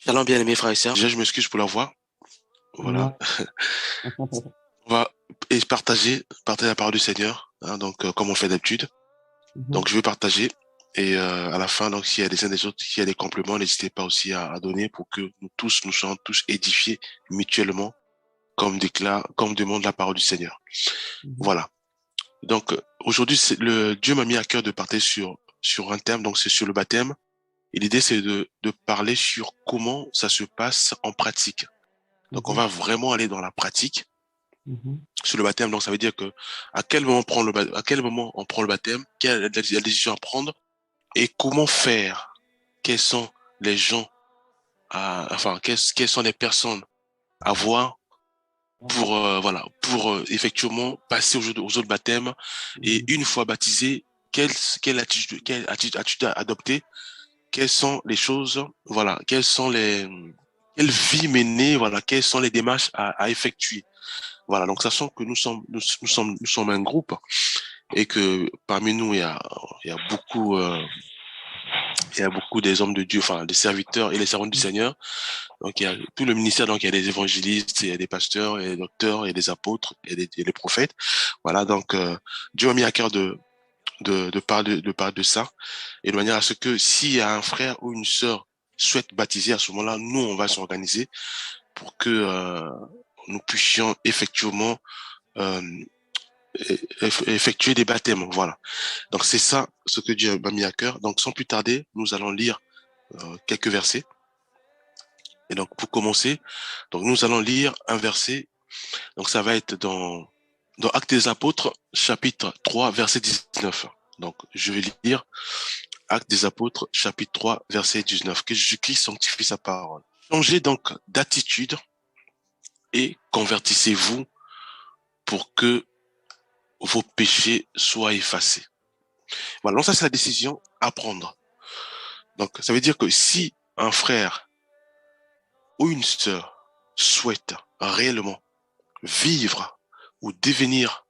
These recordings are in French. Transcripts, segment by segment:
Shalom bien-aimés frères et sœurs. Déjà, je m'excuse pour la voix. Voilà. Non. On va partager la parole du Seigneur, hein, donc comme on fait d'habitude. Mhm, Donc, je vais partager. Et à la fin, donc, s'il y a des uns des autres, s'il y a des compléments, n'hésitez pas aussi à donner pour que nous soyons tous édifiés mutuellement, comme demande la parole du Seigneur. mhm, Voilà. Donc, aujourd'hui, Dieu m'a mis à cœur de parler sur un thème, donc c'est sur le baptême. Et l'idée, c'est de parler sur comment ça se passe en pratique. Donc, on mhm, va vraiment aller dans la pratique mhm, sur le baptême. Donc, ça veut dire que à quel moment on prend le baptême, quelle est la décision à prendre et comment faire. Quels sont les gens quelles sont les personnes à voir pour, effectivement passer aux autres baptêmes et mhm, une fois baptisé, quelle attitude adopter, quelles sont les choses, voilà, quelle vie mener, voilà, quelles sont les démarches à effectuer. Voilà, donc sachant que nous sommes un groupe et que parmi nous il y a beaucoup des hommes de Dieu, enfin des serviteurs et les servants du Seigneur. Donc il y a tout le ministère, donc il y a des évangélistes, il y a des pasteurs, il y a des docteurs, il y a des apôtres, il y a des prophètes. Voilà, donc Dieu a mis à cœur de parler de ça et de manière à ce que s'il y a un frère ou une sœur souhaite baptiser à ce moment-là, nous on va s'organiser pour que nous puissions effectivement euh, effectuer des baptêmes. Voilà. Donc c'est ça ce que Dieu m'a mis à cœur. Donc sans plus tarder, nous allons lire quelques versets. Et donc pour commencer, donc nous allons lire un verset. Donc ça va être dans Actes des Apôtres, chapitre 3, verset 19. Donc je vais lire Actes des Apôtres, chapitre 3, verset 19. Que Jésus-Christ sanctifie sa parole. Changez donc d'attitude et convertissez-vous pour que vos péchés soient effacés. Voilà, donc ça c'est la décision à prendre. Donc ça veut dire que si un frère ou une sœur souhaite réellement vivre ou devenir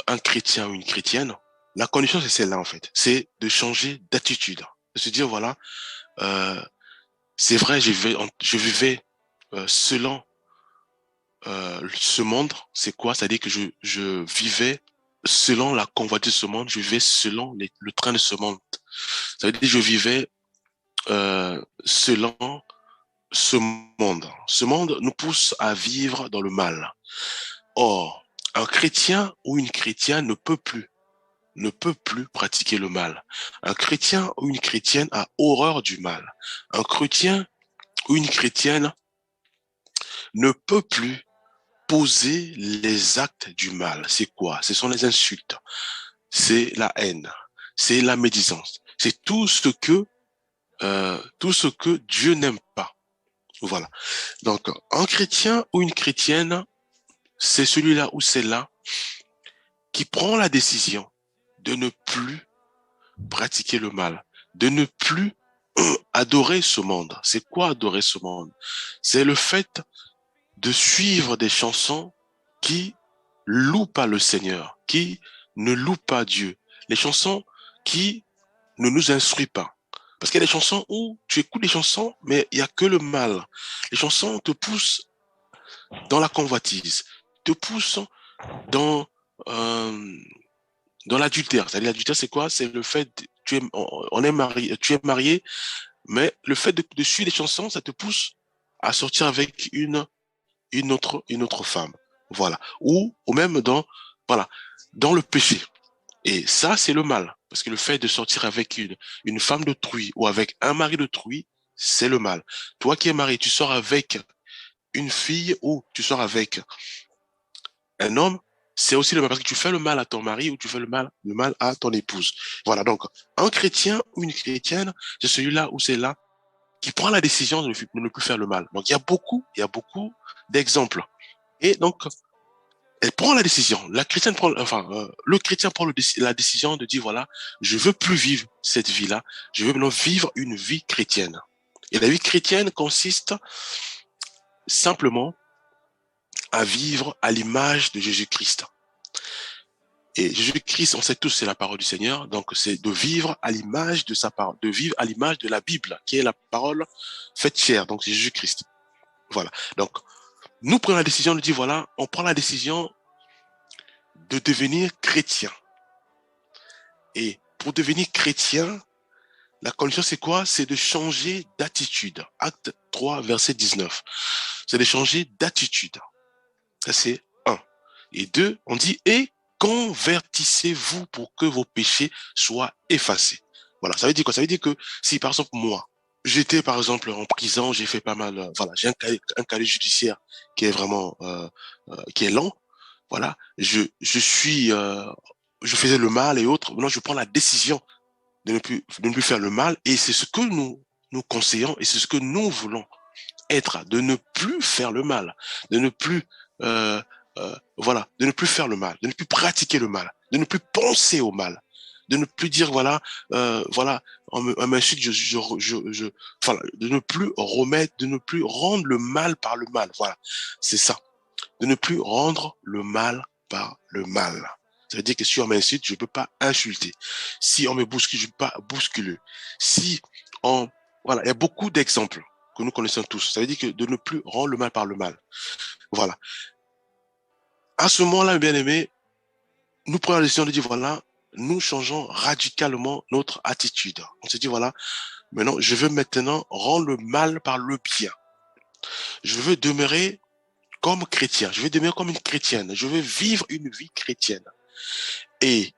un chrétien ou une chrétienne, la condition c'est celle-là en fait, c'est de changer d'attitude, de se dire voilà, euh, c'est vrai, je vivais selon ce monde, c'est quoi? C'est-à-dire que je vivais selon la convoitise de ce monde, je vivais selon le train de ce monde. Ça veut dire que je vivais selon ce monde. Ce monde nous pousse à vivre dans le mal. Or, un chrétien ou une chrétienne ne peut plus pratiquer le mal. Un chrétien ou une chrétienne a horreur du mal. Un chrétien ou une chrétienne ne peut plus poser les actes du mal. C'est quoi? Ce sont les insultes, c'est la haine, c'est la médisance, c'est tout ce que Dieu n'aime pas. Voilà. Donc, un chrétien ou une chrétienne, c'est celui-là ou celle-là qui prend la décision de ne plus pratiquer le mal, de ne plus adorer ce monde. C'est quoi adorer ce monde? C'est le fait de suivre des chansons qui louent pas le Seigneur, qui ne louent pas Dieu. Les chansons qui ne nous instruisent pas. Parce qu'il y a des chansons où tu écoutes les chansons, mais il y a que le mal. Les chansons te poussent dans la convoitise, te poussent dans euh, dans l'adultère. C'est-à-dire l'adultère, c'est quoi? C'est le fait on est marié, tu es marié, mais le fait de suivre les chansons, ça te pousse à sortir avec une autre femme. Voilà. Ou même voilà, dans le péché. Et ça, c'est le mal. Parce que le fait de sortir avec une femme d'autrui ou avec un mari d'autrui, c'est le mal. Toi qui es marié, tu sors avec une fille ou tu sors avec un homme, c'est aussi le mal parce que tu fais le mal à ton mari ou tu fais le mal à ton épouse. Voilà. Donc, un chrétien ou une chrétienne, c'est celui-là ou c'est là qui prend la décision de ne plus faire le mal. Donc, il y a beaucoup d'exemples. Et donc, elle prend la décision. Le chrétien prend la décision de dire voilà, je veux plus vivre cette vie-là. Je veux maintenant vivre une vie chrétienne. Et la vie chrétienne consiste simplement à vivre à l'image de Jésus-Christ. Et Jésus-Christ, on sait tous, c'est la parole du Seigneur. Donc, c'est de vivre à l'image de sa parole, de vivre à l'image de la Bible, qui est la parole faite chair. Donc, c'est Jésus-Christ. Voilà. Donc, nous prenons la décision de dire, voilà, on prend la décision de devenir chrétien. Et pour devenir chrétien, la condition, c'est quoi? C'est de changer d'attitude. Acte 3, verset 19. C'est de changer d'attitude. Ça, c'est 1. Et 2, on dit, et convertissez-vous pour que vos péchés soient effacés. Voilà, ça veut dire quoi? Ça veut dire que si, par exemple, moi, j'étais, par exemple, en prison, j'ai fait pas mal, voilà, j'ai un casier judiciaire qui est vraiment, qui est lent. Voilà, je faisais le mal et autres. Maintenant, je prends la décision de ne plus faire le mal. Et c'est ce que nous conseillons et c'est ce que nous voulons être, de ne plus faire le mal, de ne plus, voilà, de ne plus faire le mal, de ne plus pratiquer le mal, de ne plus penser au mal, de ne plus dire, voilà, voilà, on m'insulte, voilà, de ne plus remettre, de ne plus rendre le mal par le mal. Voilà, c'est ça. De ne plus rendre le mal par le mal. Ça veut dire que si on m'insulte, je ne peux pas insulter. Si on me bouscule, je ne peux pas bousculer. Si on... Voilà, il y a beaucoup d'exemples que nous connaissons tous. Ça veut dire que de ne plus rendre le mal par le mal. Voilà. À ce moment-là, bien aimé, nous prenons la décision de dire, voilà, nous changeons radicalement notre attitude. On se dit, voilà, maintenant, je veux maintenant rendre le mal par le bien. Je veux demeurer comme chrétien. Je veux demeurer comme une chrétienne. Je veux vivre une vie chrétienne. Et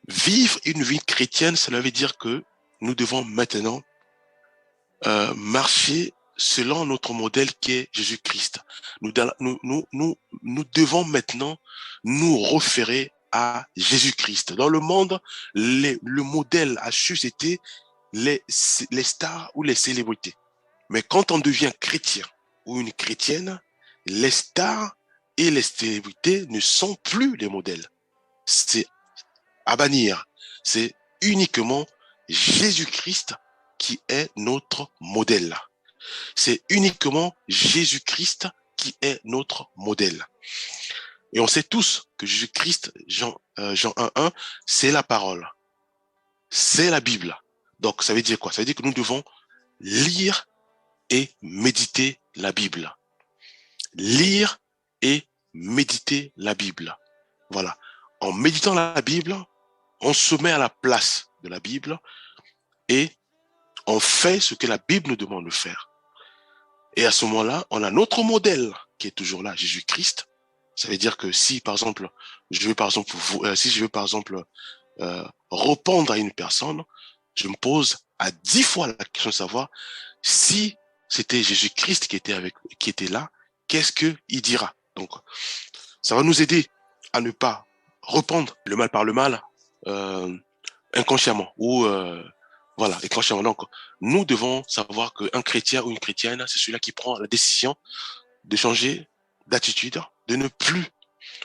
vivre une vie chrétienne, cela veut dire que nous devons maintenant marcher selon notre modèle qui est Jésus-Christ. Nous devons maintenant nous référer à Jésus-Christ. Dans le monde, le modèle a suscité les stars ou les célébrités. Mais quand on devient chrétien ou une chrétienne, les stars et les célébrités ne sont plus les modèles. C'est à bannir. C'est uniquement Jésus-Christ qui est notre modèle. C'est uniquement Jésus-Christ qui est notre modèle. Et on sait tous que Jésus-Christ, Jean 1:1, c'est la parole. C'est la Bible. Donc, ça veut dire quoi? Ça veut dire que nous devons lire et méditer la Bible. Lire et méditer la Bible. Voilà. En méditant la Bible, on se met à la place de la Bible et on fait ce que la Bible nous demande de faire. Et à ce moment-là, on a notre modèle qui est toujours là, Jésus-Christ. Ça veut dire que si, par exemple, je veux, par exemple, répondre à une personne, je me pose à 10 fois la question de savoir si c'était Jésus-Christ qui était là, qu'est-ce qu'il dira? Donc, ça va nous aider à ne pas répondre le mal par le mal, inconsciemment ou voilà, inconsciemment. Donc, nous devons savoir qu'un chrétien ou une chrétienne, c'est celui-là qui prend la décision de changer d'attitude, de ne plus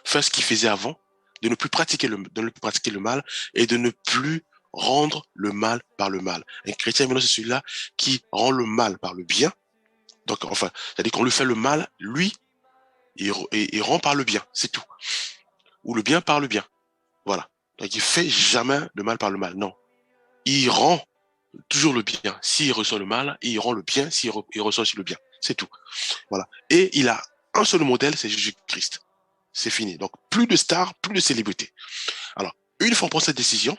faire ce qu'il faisait avant, de ne plus pratiquer le mal et de ne plus rendre le mal par le mal. Un chrétien, maintenant, c'est celui-là qui rend le mal par le bien. Donc, enfin, c'est-à-dire qu'on lui fait le mal, lui, il rend par le bien, c'est tout. Ou le bien par le bien. Voilà. Donc, il fait jamais le mal par le mal. Non. Il rend toujours le bien. S'il reçoit le mal, il rend le bien. S'il reçoit aussi le bien. C'est tout. Voilà. Et il a un seul modèle, c'est Jésus-Christ. C'est fini. Donc, plus de stars, plus de célébrités. Alors, une fois qu'on prend cette décision,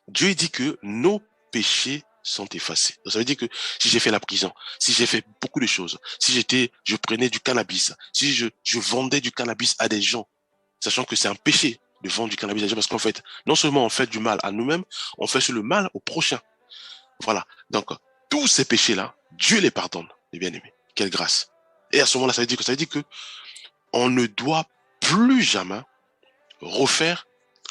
Dieu dit que nos péchés sont effacés. Donc, ça veut dire que si j'ai fait la prison, si j'ai fait beaucoup de choses, si je prenais du cannabis, si je vendais du cannabis à des gens, sachant que c'est un péché de vendre du cannabis à des gens, parce qu'en fait, non seulement on fait du mal à nous-mêmes, on fait sur le mal au prochain. Voilà. Donc, tous ces péchés-là, Dieu les pardonne, les bien-aimés. Quelle grâce. Et à ce moment-là, ça veut dire que on ne doit plus jamais refaire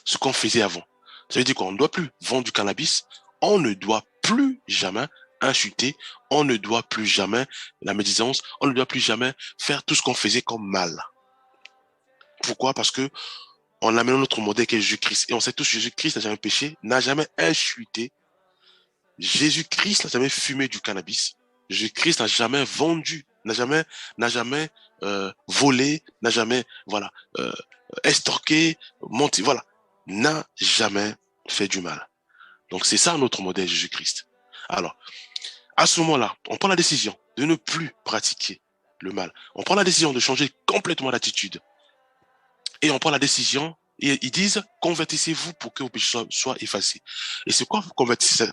ce qu'on faisait avant. Ça veut dire qu'on ne doit plus vendre du cannabis, on ne doit plus jamais insulter, on ne doit plus jamais la médisance, on ne doit plus jamais faire tout ce qu'on faisait comme mal. Pourquoi? Parce que on a maintenant notre modèle qui est Jésus-Christ. Et on sait tous que Jésus-Christ n'a jamais péché, n'a jamais insulté. Jésus-Christ n'a jamais fumé du cannabis. Jésus-Christ n'a jamais vendu, n'a jamais volé, n'a jamais, voilà, estorqué, menti, voilà, n'a jamais fait du mal. Donc c'est ça notre modèle Jésus-Christ. Alors, à ce moment-là, on prend la décision de ne plus pratiquer le mal. On prend la décision de changer complètement d'attitude. Et on prend la décision, et ils disent, convertissez-vous pour que vos péchés soient effacés. Et c'est quoi convertissez,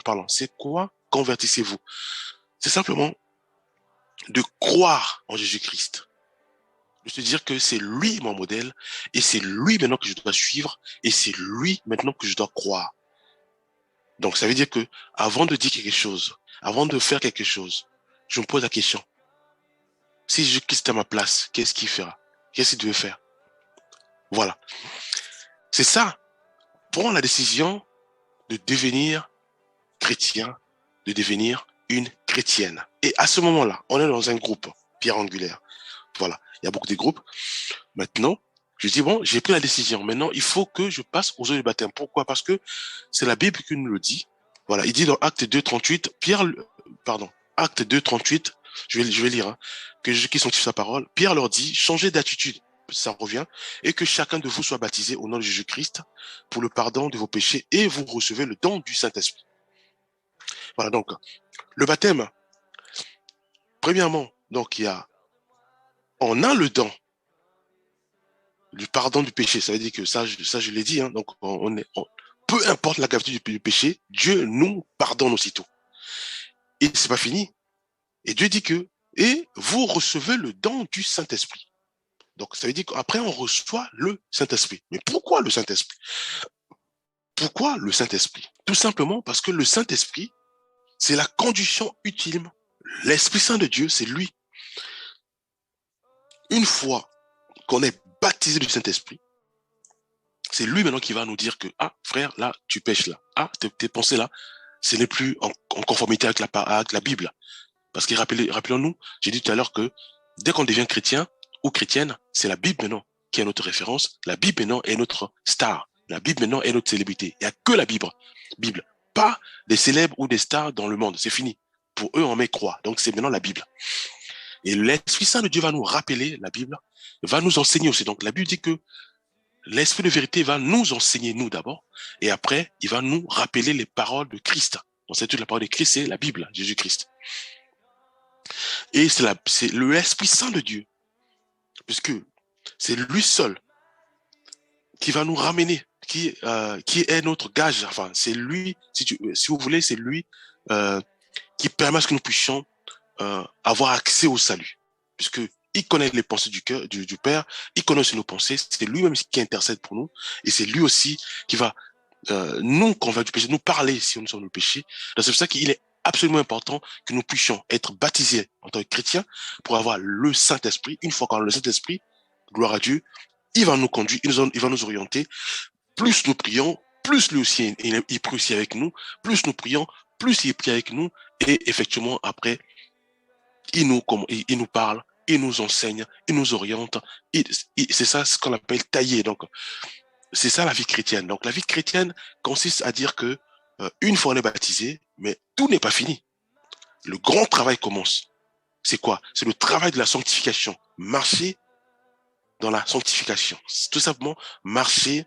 pardon, c'est quoi convertissez-vous? C'est simplement de croire en Jésus-Christ. De se dire que c'est lui mon modèle, et c'est lui maintenant que je dois suivre, et c'est lui maintenant que je dois croire. Donc ça veut dire que avant de dire quelque chose, avant de faire quelque chose, je me pose la question. Si Jésus-Christ est à ma place, qu'est-ce qu'il fera? Qu'est-ce qu'il devait faire? Voilà. C'est ça. Prends la décision de devenir chrétien, de devenir une chrétienne. Et à ce moment-là, on est dans un groupe, pierre angulaire. Voilà. Il y a beaucoup de groupes. Maintenant, je dis, bon, j'ai pris la décision. Maintenant, il faut que je passe aux eaux du baptême. Pourquoi? Parce que c'est la Bible qui nous le dit. Voilà. Il dit dans Acte 2, 38, Acte 2, 38, je vais lire, hein, que Jésus qui sanctifie sa parole. Pierre leur dit, changez d'attitude. Ça revient. Et que chacun de vous soit baptisé au nom de Jésus-Christ pour le pardon de vos péchés et vous recevez le don du Saint-Esprit. Voilà. Donc, le baptême, premièrement, donc on a le don du pardon du péché. Ça veut dire que ça je l'ai dit, hein, donc peu importe la gravité du péché, Dieu nous pardonne aussitôt. Et c'est pas fini. Et Dieu dit que, et vous recevez le don du Saint-Esprit. Donc ça veut dire qu'après on reçoit le Saint-Esprit. Mais pourquoi le Saint-Esprit? Pourquoi le Saint-Esprit? Tout simplement parce que le Saint-Esprit, c'est la condition ultime. L'Esprit Saint de Dieu, c'est lui. Une fois qu'on est baptisé du Saint-Esprit, c'est lui maintenant qui va nous dire que, ah, frère, là, tu pêches là. Ah, tes pensées là, ce n'est plus en conformité avec la Bible. Parce que rappelons-nous, j'ai dit tout à l'heure que dès qu'on devient chrétien ou chrétienne, c'est la Bible maintenant qui est notre référence. La Bible maintenant est notre star. La Bible maintenant est notre célébrité. Il n'y a que la Bible. Pas des célèbres ou des stars dans le monde. C'est fini. Pour eux, on met croix. Donc c'est maintenant la Bible. Et l'Esprit Saint de Dieu va nous rappeler la Bible, va nous enseigner aussi. Donc la Bible dit que l'Esprit de vérité va nous enseigner, nous d'abord, et après, il va nous rappeler les paroles de Christ. On sait toute la parole de Christ, c'est la Bible, Jésus-Christ. Et c'est le Esprit Saint de Dieu, puisque c'est lui seul qui va nous ramener, qui est notre gage. Enfin, c'est lui, si vous voulez, c'est lui qui permet à ce que nous puissions avoir accès au salut, puisque il connaît les pensées du cœur du Père, il connaît aussi nos pensées, c'est lui-même qui intercède pour nous, et c'est lui aussi qui va nous convaincre du péché, nous parler si nous sommes dans le péché. C'est pour ça qu'il est absolument important que nous puissions être baptisés en tant que chrétiens pour avoir le Saint-Esprit. Une fois qu'on a le Saint-Esprit, gloire à Dieu, il va nous conduire, il va nous orienter. Plus nous prions, plus lui aussi, il prie aussi avec nous, plus nous prions, plus il prie avec nous, et effectivement, après, il nous parle, il nous enseigne, il nous oriente. C'est ça ce qu'on appelle tailler. Donc, c'est ça la vie chrétienne. Donc, la vie chrétienne consiste à dire que une fois on est baptisé, mais tout n'est pas fini. Le grand travail commence. C'est quoi? C'est le travail de la sanctification. Marcher dans la sanctification. C'est tout simplement marcher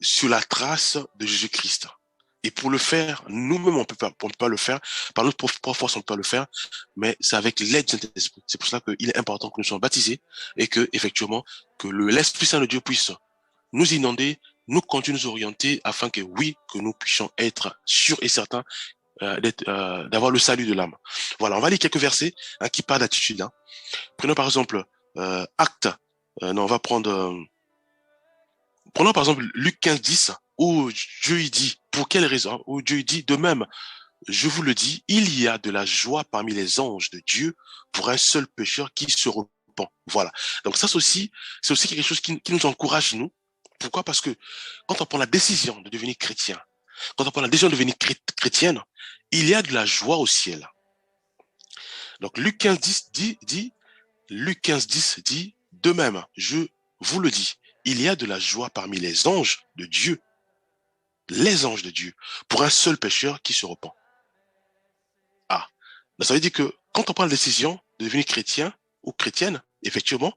sur la trace de Jésus-Christ. Et pour le faire, nous-mêmes, on peut pas le faire. Par notre propre force, on peut pas le faire. Mais c'est avec l'aide du Saint-Esprit. C'est pour cela qu'il est important que nous soyons baptisés et que, effectivement, que l'Esprit Saint de Dieu puisse nous inonder, nous continuer, nous orienter afin que, oui, que nous puissions être sûrs et certains d'avoir le salut de l'âme. Voilà, on va lire quelques versets qui parlent d'attitude. Prenons par exemple Acte. Non, on va prendre... prenons par exemple Luc 15, 10, où Dieu y dit, pour quelle raison? Où Dieu y dit, de même, je vous le dis, il y a de la joie parmi les anges de Dieu pour un seul pécheur qui se repent. Voilà. Donc ça, c'est aussi quelque chose qui nous encourage, nous. Pourquoi? Parce que quand on prend la décision de devenir chrétien, quand on prend la décision de devenir chrétienne, il y a de la joie au ciel. Donc Luc 15, 10 Luc 15, 10 dit, de même, je vous le dis, il y a de la joie parmi les anges de Dieu, pour un seul pécheur qui se repent. Ah, ça veut dire que quand on prend la décision de devenir chrétien ou chrétienne, effectivement,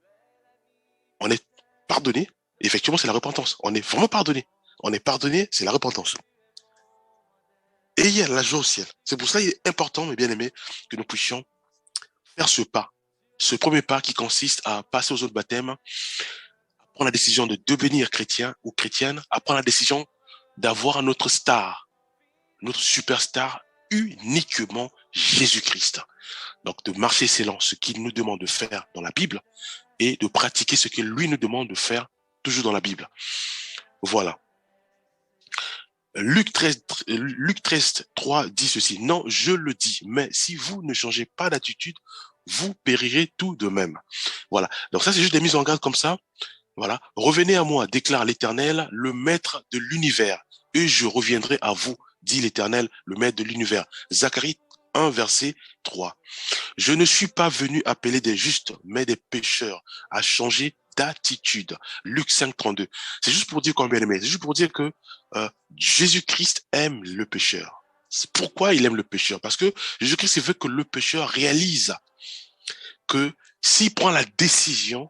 on est pardonné, effectivement, c'est la repentance. On est vraiment pardonné. On est pardonné, c'est la repentance. Et il y a la joie au ciel. C'est pour ça qu'il est important, mes bien-aimés, que nous puissions faire ce pas. Ce premier pas qui consiste à passer aux autres baptêmes, à prendre la décision de devenir chrétien ou chrétienne, à prendre la décision d'avoir notre star, notre superstar, uniquement Jésus-Christ. Donc, de marcher selon ce qu'il nous demande de faire dans la Bible et de pratiquer ce qu'il lui nous demande de faire toujours dans la Bible. Voilà. Luc 13, 3 dit ceci. Non, je le dis, mais si vous ne changez pas d'attitude, vous périrez tout de même. Voilà. Donc ça, c'est juste des mises en garde comme ça. Voilà. Revenez à moi, déclare l'Éternel, le maître de l'univers, et je reviendrai à vous, dit l'Éternel, le maître de l'univers. Zacharie 1, verset 3. Je ne suis pas venu appeler des justes, mais des pécheurs à changer d'attitude. Luc 5, 32. C'est juste pour dire combien aimé. C'est juste pour dire que Jésus-Christ aime le pécheur. C'est pourquoi il aime le pécheur? Parce que Jésus-Christ veut que le pécheur réalise que s'il prend la décision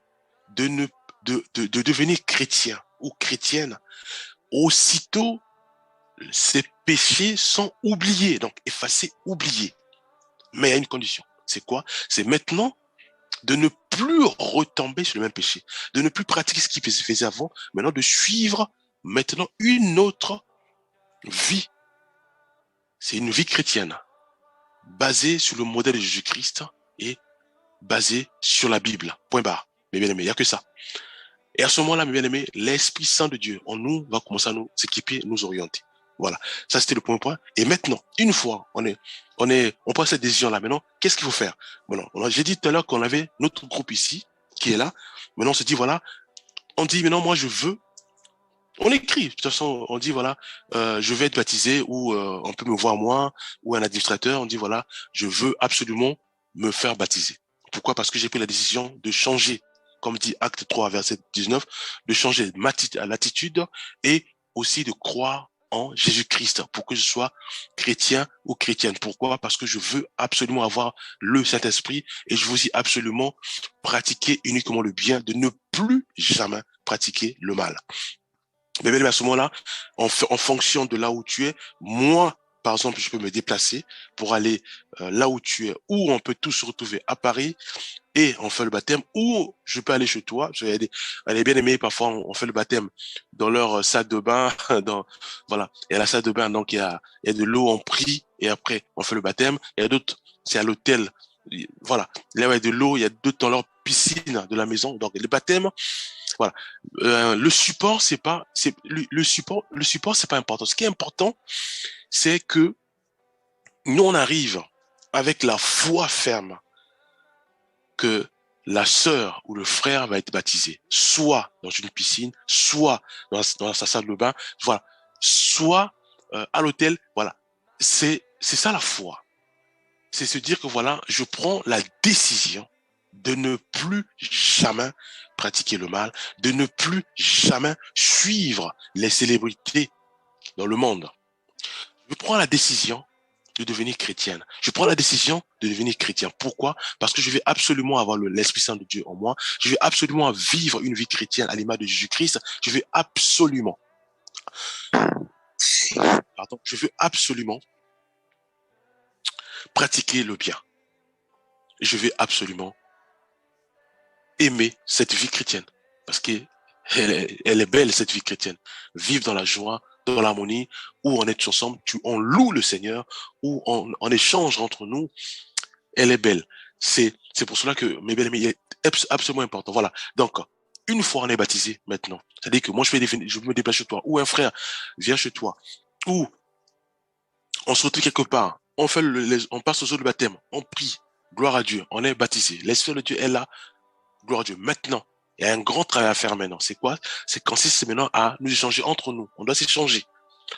de devenir chrétien ou chrétienne, aussitôt ses péchés sont oubliés, donc effacés, oubliés. Mais il y a une condition. C'est quoi? C'est maintenant de ne plus retomber sur le même péché, de ne plus pratiquer ce qu'il faisait avant, maintenant de suivre maintenant une autre vie. C'est une vie chrétienne, basée sur le modèle de Jésus-Christ et basée sur la Bible. Point barre. Mes bien-aimés, il n'y a que ça. Et à ce moment-là, mes bien-aimés, l'Esprit Saint de Dieu en nous va commencer à nous équiper, nous orienter. Voilà. Ça, c'était le premier point. Et maintenant, une fois, on prend cette décision-là. Maintenant, qu'est-ce qu'il faut faire? Maintenant, j'ai dit tout à l'heure qu'on avait notre groupe ici, qui est là. Maintenant, on se dit, voilà, on dit, maintenant, moi, je veux, on écrit. De toute façon, on dit, voilà, je vais être baptisé, ou on peut me voir moi, ou un administrateur, on dit, voilà, je veux absolument me faire baptiser. Pourquoi? Parce que j'ai pris la décision de changer, comme dit Acte 3, verset 19, de changer l'attitude et aussi de croire en Jésus-Christ pour que je sois chrétien ou chrétienne. Pourquoi? Parce que je veux absolument avoir le Saint-Esprit et je veux aussi absolument pratiquer uniquement le bien, de ne plus jamais pratiquer le mal. Mais bien, à ce moment-là, en fonction de là où tu es, moi, par exemple, je peux me déplacer pour aller là où tu es, ou on peut tous se retrouver à Paris et on fait le baptême, ou je peux aller chez toi. Elle est bien aimée, parfois on fait le baptême dans leur salle de bain, voilà. Et à la salle de bain, donc il y a de l'eau, on prie et après on fait le baptême. Il y a d'autres, c'est à l'hôtel, voilà. Là où il y a de l'eau, il y a d'autres dans leur piscine de la maison. Donc le baptême, voilà. Le support, le support, c'est pas important. Ce qui est important, c'est que nous on arrive avec la foi ferme que la sœur ou le frère va être baptisé, soit dans une piscine, soit dans sa salle de bain, voilà, soit à l'hôtel, voilà. C'est ça la foi. C'est se dire que voilà, je prends la décision de ne plus jamais pratiquer le mal, de ne plus jamais suivre les célébrités dans le monde. Je prends la décision de devenir chrétienne. Je prends la décision de devenir chrétien. Pourquoi? Parce que je vais absolument avoir l'Esprit Saint de Dieu en moi. Je vais absolument vivre une vie chrétienne à l'image de Jésus-Christ. Je vais absolument, je veux absolument pratiquer le bien. Je vais absolument aimer cette vie chrétienne. Parce que elle est belle, cette vie chrétienne. Vivre dans la joie, dans l'harmonie, où on est tous ensemble, on loue le Seigneur, où on échange entre nous. Elle est belle. C'est pour cela que, mes belles-amies, il est absolument important. Voilà. Donc, une fois on est baptisé maintenant, c'est-à-dire que moi je me déplace chez toi, ou un frère vient chez toi, ou on se retrouve quelque part, on passe aux eaux de baptême, on prie, gloire à Dieu, on est baptisé. L'Esprit de Dieu est là, gloire à Dieu. Maintenant, il y a un grand travail à faire maintenant. C'est quoi? C'est consiste maintenant à nous échanger entre nous. On doit s'échanger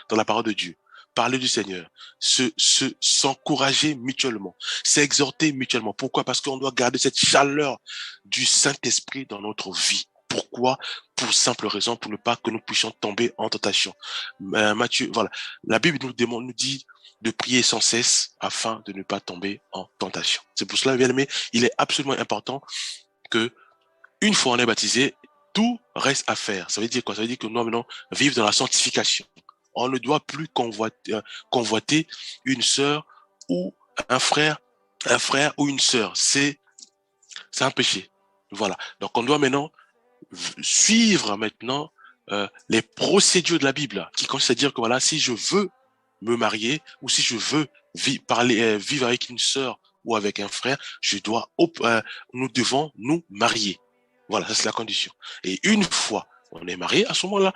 dans la parole de Dieu. Parler du Seigneur, s'encourager mutuellement, s'exhorter mutuellement. Pourquoi? Parce qu'on doit garder cette chaleur du Saint-Esprit dans notre vie. Pourquoi? Pour simple raison, pour ne pas que nous puissions tomber en tentation. Matthieu, voilà. La Bible nous dit de prier sans cesse afin de ne pas tomber en tentation. C'est pour cela, bien aimé, il est absolument important que une fois on est baptisé, tout reste à faire. Ça veut dire quoi? Ça veut dire que nous, maintenant, vivre dans la sanctification. On ne doit plus convoiter une sœur ou un frère ou une sœur. C'est un péché. Voilà. Donc, on doit maintenant suivre maintenant les procédures de la Bible, qui consiste à dire que voilà, si je veux me marier ou si je veux vivre avec une sœur ou avec un frère, nous devons nous marier. Voilà, ça c'est la condition. Et une fois on est marié, à ce moment-là,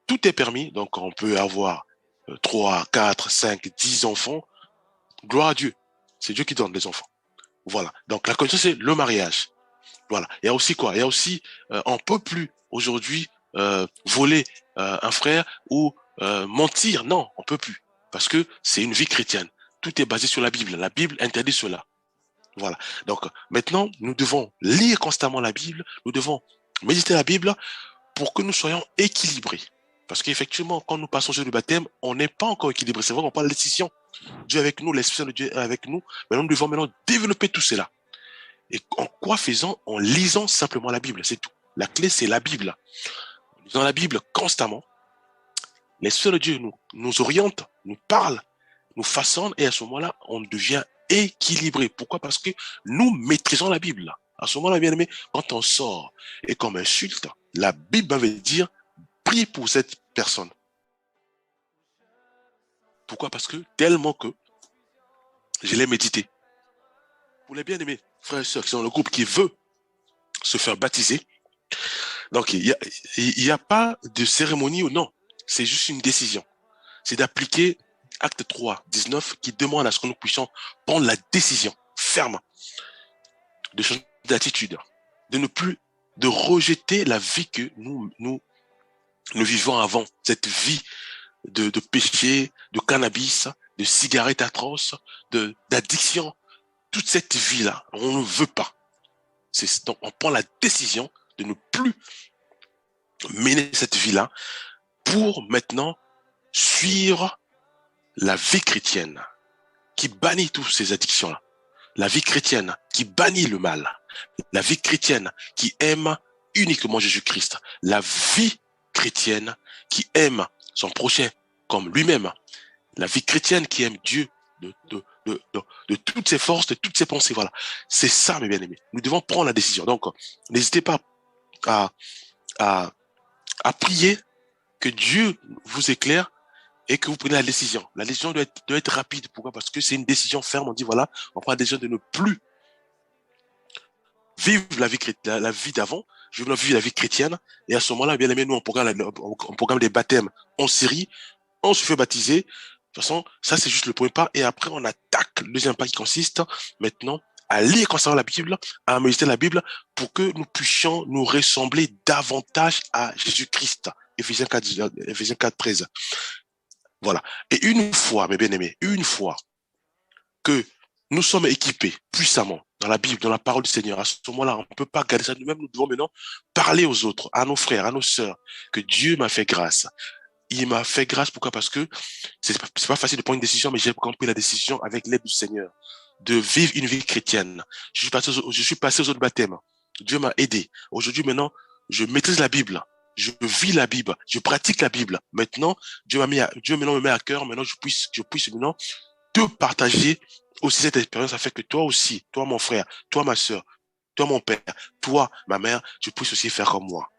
tout est permis. Donc on peut avoir 3, 4, 5, 10 enfants. Gloire à Dieu. C'est Dieu qui donne les enfants. Voilà. Donc la condition, c'est le mariage. Voilà. Il y a aussi quoi? Il y a aussi, on peut plus aujourd'hui voler un frère ou mentir. Non, on peut plus. Parce que c'est une vie chrétienne. Tout est basé sur la Bible. La Bible interdit cela. Voilà. Donc maintenant, nous devons lire constamment la Bible. Nous devons méditer la Bible pour que nous soyons équilibrés. Parce qu'effectivement, quand nous passons sur le baptême, on n'est pas encore équilibré. C'est vrai qu'on prend la décision. Dieu avec nous, l'Esprit Saint de Dieu est avec nous. Mais nous devons maintenant développer tout cela. Et en quoi faisant? En lisant simplement la Bible, c'est tout. La clé, c'est la Bible. En lisant la Bible constamment, l'Esprit de Dieu nous oriente, nous parle, nous façonne, et à ce moment-là, on devient équilibré. Pourquoi? Parce que nous maîtrisons la Bible. À ce moment-là, bien aimé, quand on sort et qu'on m'insulte, la Bible veut dire prie pour cette personne. Pourquoi? Parce que tellement que je l'ai médité. Pour les bien-aimés frères et sœurs qui sont dans le groupe qui veut se faire baptiser, donc il y a pas de cérémonie ou non, c'est juste une décision. C'est d'appliquer Acte 3, 19 qui demande à ce que nous puissions prendre la décision ferme de changer d'attitude, de ne plus, de rejeter la vie que nous vivons avant, cette vie de péché, de cannabis, de cigarettes atroces, d'addiction. Toute cette vie-là, on ne veut pas. Donc, on prend la décision de ne plus mener cette vie-là pour maintenant suivre la vie chrétienne qui bannit toutes ces addictions-là. La vie chrétienne qui bannit le mal. La vie chrétienne qui aime uniquement Jésus-Christ. La vie chrétienne qui aime son prochain comme lui-même. La vie chrétienne qui aime Dieu de toutes ses forces, de toutes ses pensées. Voilà. C'est ça, mes bien-aimés. Nous devons prendre la décision. Donc, n'hésitez pas à prier que Dieu vous éclaire et que vous preniez la décision. La décision doit être rapide. Pourquoi? Parce que c'est une décision ferme. On dit, voilà, on prend la décision de ne plus vivre la vie d'avant. Je veux vivre la vie chrétienne. Et à ce moment-là, bien aimé, nous, on programme des baptêmes en série. On se fait baptiser. De toute façon, ça, c'est juste le premier pas. Et après, on attaque le deuxième pas qui consiste maintenant à lire constamment la Bible, à méditer la Bible pour que nous puissions nous ressembler davantage à Jésus-Christ. Éphésiens 4, 13. Voilà. Et une fois, mes bien-aimés, une fois que nous sommes équipés puissamment dans la Bible, dans la parole du Seigneur, à ce moment-là, on ne peut pas garder ça nous-mêmes. Nous devons maintenant parler aux autres, à nos frères, à nos sœurs, que Dieu m'a fait grâce. Il m'a fait grâce, pourquoi? Parce que c'est pas facile de prendre une décision, mais j'ai compris la décision avec l'aide du Seigneur, de vivre une vie chrétienne. Je suis passé aux autres baptêmes. Dieu m'a aidé. Aujourd'hui, maintenant, je maîtrise la Bible. Je vis la Bible. Je pratique la Bible. Maintenant, Dieu maintenant me met à cœur. Maintenant, je puisse maintenant te partager aussi cette expérience afin que toi aussi, toi mon frère, toi ma sœur, toi mon père, toi ma mère, tu puisses aussi faire comme moi.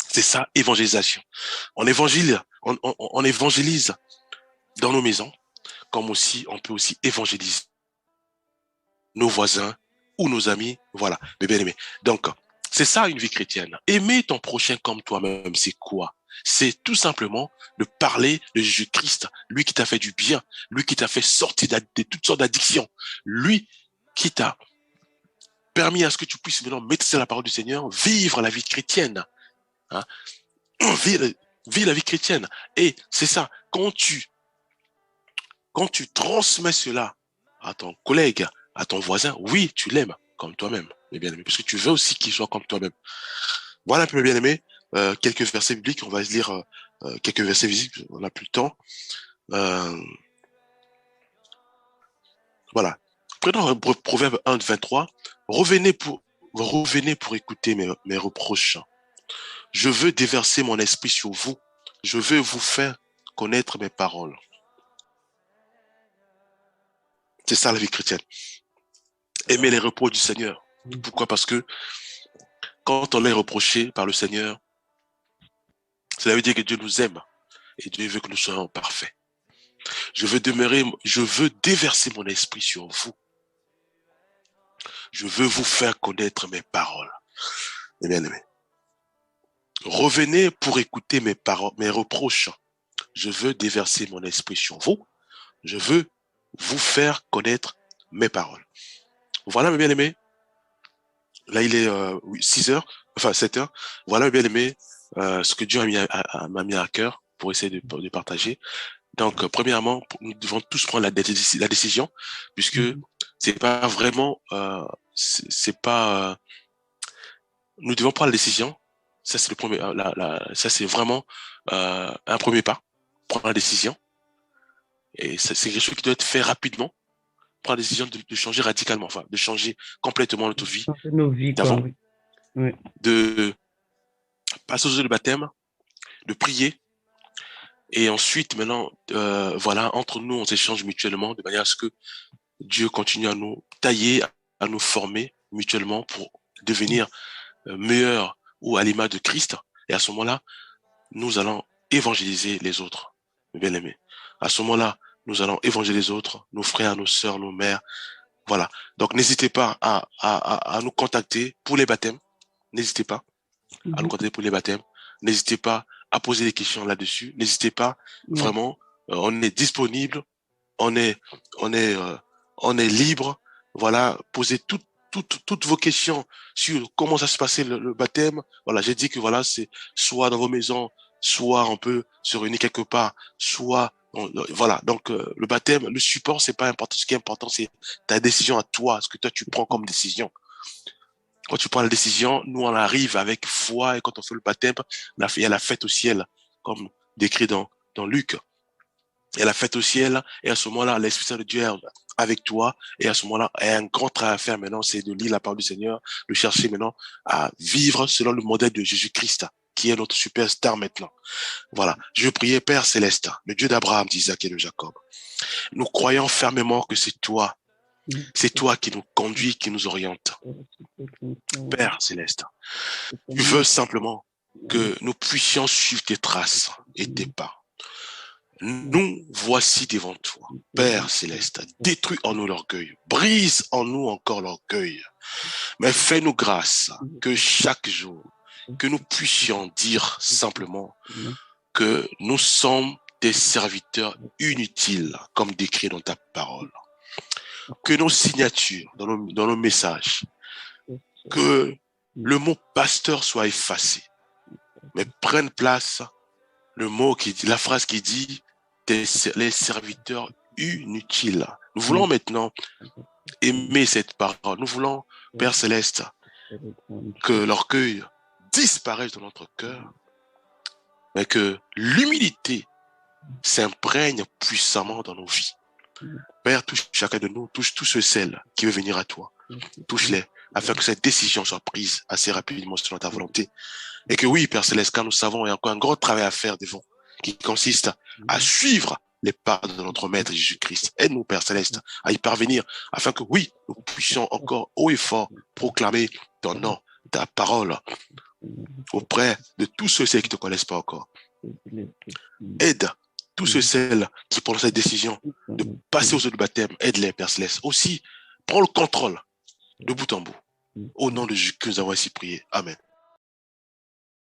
C'est ça, évangélisation. On évangélise dans nos maisons, comme aussi, on peut aussi évangéliser nos voisins ou nos amis. Voilà, mes bien-aimés. Donc, c'est ça une vie chrétienne. Aimer ton prochain comme toi-même, c'est quoi? C'est tout simplement de parler de Jésus-Christ, lui qui t'a fait du bien, lui qui t'a fait sortir de toutes sortes d'addictions, lui qui t'a permis à ce que tu puisses maintenant maîtriser la parole du Seigneur, vivre la vie chrétienne. Hein? Vivre la vie chrétienne. Et c'est ça, quand tu transmets cela à ton collègue, à ton voisin, oui, tu l'aimes comme toi-même, mes bien-aimés, parce que tu veux aussi qu'il soit comme toi-même. Voilà un peu, mes bien-aimés, quelques versets bibliques. On va lire quelques versets visibles, on n'a plus le temps. Voilà. Prenons Proverbe 1, 23. Revenez pour écouter mes reproches. Je veux déverser mon esprit sur vous. Je veux vous faire connaître mes paroles. C'est ça la vie chrétienne. Aimer les repos du Seigneur. Pourquoi? Parce que quand on est reproché par le Seigneur, cela veut dire que Dieu nous aime et Dieu veut que nous soyons parfaits. Je veux déverser mon esprit sur vous. Je veux vous faire connaître mes paroles. Mes bien-aimés. Revenez pour écouter mes paroles, mes reproches. Je veux déverser mon esprit sur vous. Je veux vous faire connaître mes paroles. Voilà, mes bien-aimés. Là, il est 6 heures, enfin 7 heures. Voilà, mes bien-aimés, ce que Dieu m'a mis à cœur pour essayer de partager. Donc, premièrement, nous devons tous prendre la décision, puisque c'est pas vraiment, nous devons prendre la décision. Ça, c'est le premier, ça, c'est vraiment un premier pas, prendre la décision. Et c'est quelque chose qui doit être fait rapidement. Prendre la décision de changer radicalement, enfin, de changer complètement notre vie. Nos vies, d'avant, quoi, oui. de passer aux eaux de baptême, de prier. Et ensuite, maintenant, voilà, entre nous, on s'échange mutuellement de manière à ce que Dieu continue à nous tailler, à nous former mutuellement pour devenir meilleurs ou à l'image de Christ. Et à ce moment-là, nous allons évangéliser les autres, mes bien-aimés. À ce moment-là, nous allons évangéliser les autres, nos frères, nos sœurs, nos mères. Voilà. Donc, n'hésitez pas à nous contacter pour les baptêmes. N'hésitez pas à nous contacter pour les baptêmes. N'hésitez pas à poser des questions là-dessus. N'hésitez pas, vraiment, on est disponible, on est libre. Voilà, posez toutes vos questions sur comment ça se passait le baptême. Voilà, j'ai dit que voilà, c'est soit dans vos maisons, soit on peut se réunir quelque part, soit voilà. Donc le baptême, le support, c'est pas important. Ce qui est important, c'est ta décision à toi, ce que toi tu prends comme décision. Quand tu prends la décision, nous on arrive avec foi et quand on fait le baptême, il y a la fête au ciel, comme décrit dans Luc. Il y a la fête au ciel et à ce moment-là, l'Esprit Saint de Dieu est avec toi et à ce moment-là, il y a un grand travail à faire maintenant, c'est de lire la parole du Seigneur, de chercher maintenant à vivre selon le modèle de Jésus-Christ, qui est notre superstar maintenant. Voilà. Je veux prier, Père Céleste, le Dieu d'Abraham, d'Isaac et de Jacob. Nous croyons fermement que c'est toi qui nous conduis, qui nous oriente. Père Céleste, tu veux simplement que nous puissions suivre tes traces et tes pas. Nous voici devant toi, Père Céleste, détruis en nous l'orgueil, brise en nous encore l'orgueil, mais fais-nous grâce que chaque jour, que nous puissions dire simplement que nous sommes des serviteurs inutiles, comme décrit dans ta parole. Que nos signatures, dans nos messages, que le mot pasteur soit effacé, mais prenne place le mot qui dit, la phrase qui dit, les serviteurs inutiles. Nous voulons maintenant aimer cette parole. Nous voulons, Père Céleste, que l'orgueil disparaisse dans notre cœur, mais que l'humilité s'imprègne puissamment dans nos vies. Père, touche chacun de nous, touche tous ceux et celles qui veulent venir à toi. Touche-les, afin que cette décision soit prise assez rapidement selon ta volonté. Et que oui, Père Céleste, car nous savons, il y a encore un grand travail à faire devant, qui consiste à suivre les pas de notre Maître Jésus-Christ. Aide-nous, Père Céleste, à y parvenir, afin que oui, nous puissions encore haut et fort proclamer ton nom, ta parole, auprès de tous ceux qui ne te connaissent pas encore. Aide tous ceux et celles qui prennent cette décision de passer aux eaux de baptême. Aide-les, Père Céleste. Aussi, prends le contrôle de bout en bout. Au nom de Jésus que nous avons ainsi prié. Amen.